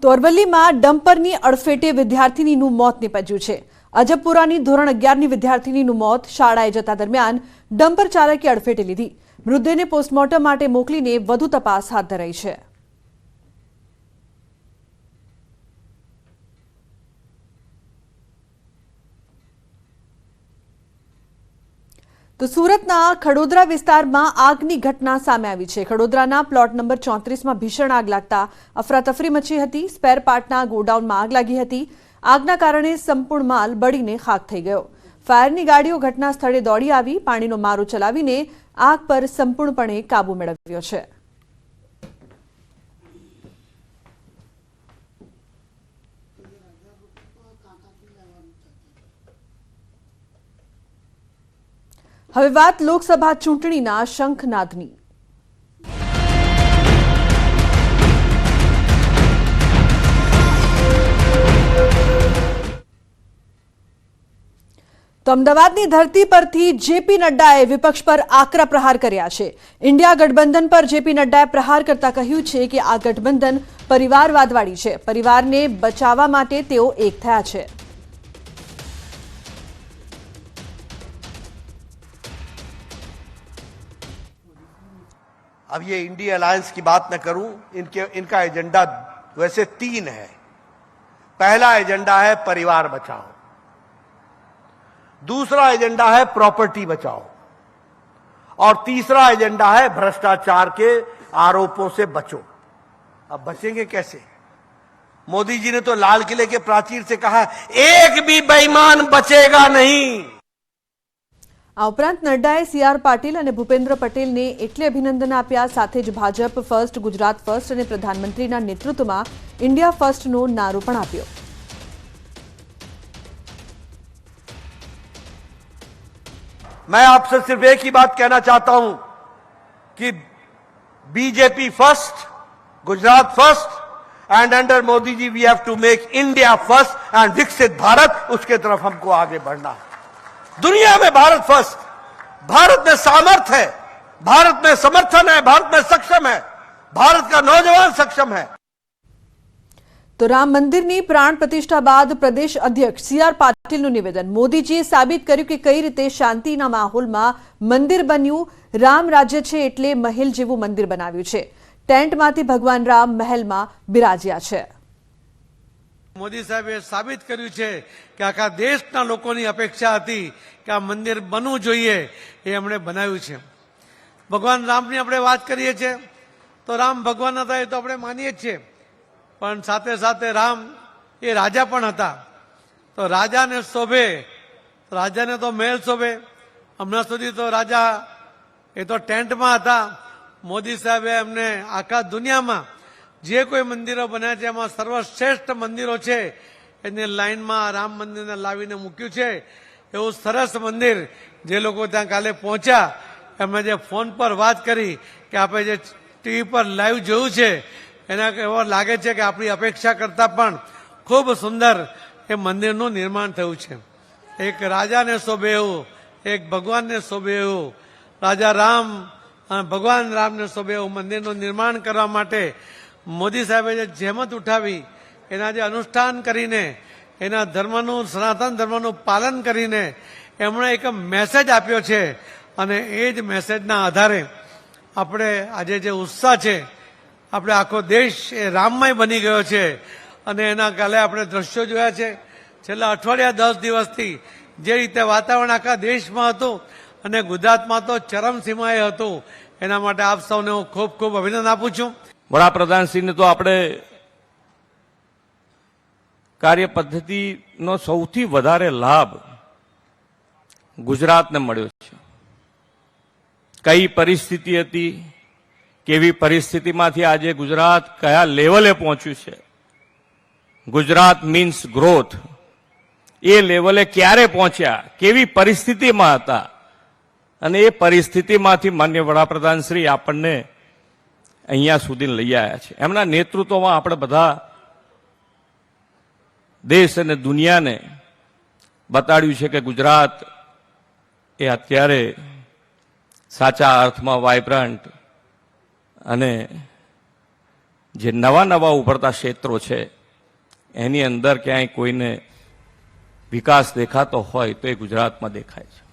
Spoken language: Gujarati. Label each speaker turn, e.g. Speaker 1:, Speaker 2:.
Speaker 1: તો અરવલ્લીમાં ડમ્પરની અડફેટે વિદ્યાર્થીનીનું મોત નીપજ્યું છે। અજબપુરાની ધોરણ 11ની વિદ્યાર્થીનીનું મોત શાળાએ જતા દરમિયાન ડમ્પર ચાલકે અડફેટે લીધી। મૃતદેહને પોસ્ટમોર્ટમ માટે મોકલીને વધુ તપાસ હાથ ધરાઈ છે। તો સુરતના ખડોદરા વિસ્તારમાં આગની ઘટના સામે આવી છે। ખડોદરાના પ્લોટ નંબર 34માં ભીષણ આગ લાગતા અફરાતફરી મચી હતી। સ્પેર પાર્ટના ગોડાઉનમાં આગ લાગી હતી। આગના કારણે સંપૂર્ણ માલ બળીને ખાખ થઈ ગયો। ફાયરની ગાડીઓ ઘટના સ્થળે દોડી આવી પાણીનો મારો ચલાવીને આગ પર સંપૂર્ણપણે કાબુ મેળવ્યો છે। હવે વાત લોકસભા ચૂંટણીના શંખનાદની। તો અમદાવાદની ધરતી પરથી જેપી નડ્ડાએ વિપક્ષ પર આકરા પ્રહાર કર્યા છે। ઇન્ડિયા ગઠબંધન પર જેપી નડ્ડાએ પ્રહાર કરતા કહ્યું છે કે આ ગઠબંધન પરિવારવાદવાળી છે। પરિવારને બચાવવા માટે તેઓ એક થયા છે।
Speaker 2: अब ये इंडिया अलायंस की बात न करूं, इनका एजेंडा वैसे 3 है। पहला एजेंडा है परिवार बचाओ, दूसरा एजेंडा है प्रॉपर्टी बचाओ और तीसरा एजेंडा है भ्रष्टाचार के आरोपों से बचो। अब बचेंगे कैसे? मोदी जी ने तो लाल किले के प्राचीर से कहा एक भी बेईमान बचेगा नहीं।
Speaker 1: આ ઉપરાંત નડ્ડાએ સીઆર પાટીલ અને ભૂપેન્દ્ર પટેલને એટલે અભિનંદન આપ્યા। સાથે જ ભાજપ ફર્સ્ટ, ગુજરાત ફર્સ્ટ અને પ્રધાનમંત્રીના નેતૃત્વમાં ઇન્ડિયા ફર્સ્ટનો નારો પણ આપ્યો।
Speaker 2: मैं आपसे सिर्फ एक ही बात कहना चाहता हूं कि BJP first, Gujarat first and under Modi ji we have to make India first and विकसित भारत, उसके तरफ हमको आगे बढ़ना है। दुनिया में भारत फर्स्ट, भारत में सामर्थ्य है, भारत में समर्थन है, भारत में सक्षम है, भारत का नौजवान सक्षम है।
Speaker 1: तो राम मंदिરની પ્રાણ પ્રતિષ્ઠા બાદ પ્રદેશ અધ્યક્ષ સીઆર પાટીલનું નિવેદન। મોદીજીએ સાબિત કર્યું કે કઈ રીતે શાંતિના માહોલમાં મંદિર બન્યું। રામ રાજ્ય છે એટલે મહેલ જેવું મંદિર બનાવ્યું છે। ટેન્ટમાંથી ભગવાન રામ મહેલમાં બિરાજ્યા છે।
Speaker 3: મોદી સાહેબે સાબિત કર્યું છે કે આખા દેશના લોકોની અપેક્ષા હતી કે આ મંદિર બનવું જોઈએ, એ એમણે બનાવ્યું છે। ભગવાન રામની આપણે વાત કરીએ છીએ તો રામ ભગવાન હતા એ તો આપણે માનીએ જ છીએ, પણ સાથે સાથે રામ એ રાજા પણ હતા। તો રાજાને શોભે, રાજાને તો મહેલ શોભે। હમણાં સુધી તો રાજા એ તો ટેન્ટમાં હતા। મોદી સાહેબે એમને આખા દુનિયામાં જે કોઈ મંદિરો બન્યા છે એમાં સર્વશ્રેષ્ઠ મંદિરો છે એને લાઈનમાં રામ મંદિરને લાવીને મૂક્યું છે। એવું સરસ મંદિર જે લોકો ત્યાં કાલે પહોંચ્યા એમણે જે ફોન પર વાત કરી કે આપણે જે ટીવી પર લાઈવ જોયું છે એના એવો લાગે છે કે આપણી અપેક્ષા કરતાં પણ ખૂબ સુંદર એ મંદિરનું નિર્માણ થયું છે। એક રાજાને શોભે એવું, એક ભગવાનને શોભે એવું, રાજા રામ અને ભગવાન રામને શોભે એવું મંદિરનું નિર્માણ કરવા માટે મોદી સાહેબે જે જહેમત ઉઠાવી, એના જે અનુષ્ઠાન કરીને, એના ધર્મનું, સનાતન ધર્મનું પાલન કરીને એમણે એક મેસેજ આપ્યો છે અને એ જ મેસેજના આધારે આપણે આજે જે ઉત્સાહ છે, આપણે આખો દેશ એ રામમય બની ગયો છે અને એના કાલે આપણે દ્રશ્યો જોયા છે। છેલ્લા અઠવાડિયા 10 દિવસથી જે રીતે વાતાવરણ આખા દેશમાં હતું અને ગુજરાતમાં તો ચરમસીમાએ હતું, એના માટે આપ સૌને હું ખૂબ ખૂબ અભિનંદન આપું છું।
Speaker 4: વડાપ્રધાનશ્રીને તો આપણે કાર્ય પદ્ધતિનો સૌથી વધારે લાભ ગુજરાતને મળ્યો છે। કઈ પરિસ્થિતિ હતી, કેવી પરિસ્થિતિમાંથી આજે ગુજરાત કયા લેવલે પહોંચ્યું છે। ગુજરાત મીન્સ ગ્રોથ, એ લેવલે ક્યારે પહોંચ્યા, કેવી પરિસ્થિતિમાં હતા અને એ પરિસ્થિતિમાંથી માન્ય વડાપ્રધાનશ્રી આપણને અહીંયા સુધી લઈ આવ્યા છે। એમના નેતૃત્વમાં આપણે બધા દેશ અને દુનિયાને બતાડ્યું છે કે ગુજરાત એ અત્યારે સાચા અર્થમાં વાઇબ્રન્ટ અને જે નવા નવા ઉભરતા ક્ષેત્રો છે એની અંદર ક્યાંય કોઈને વિકાસ દેખાતો હોય તો એ ગુજરાતમાં દેખાય છે.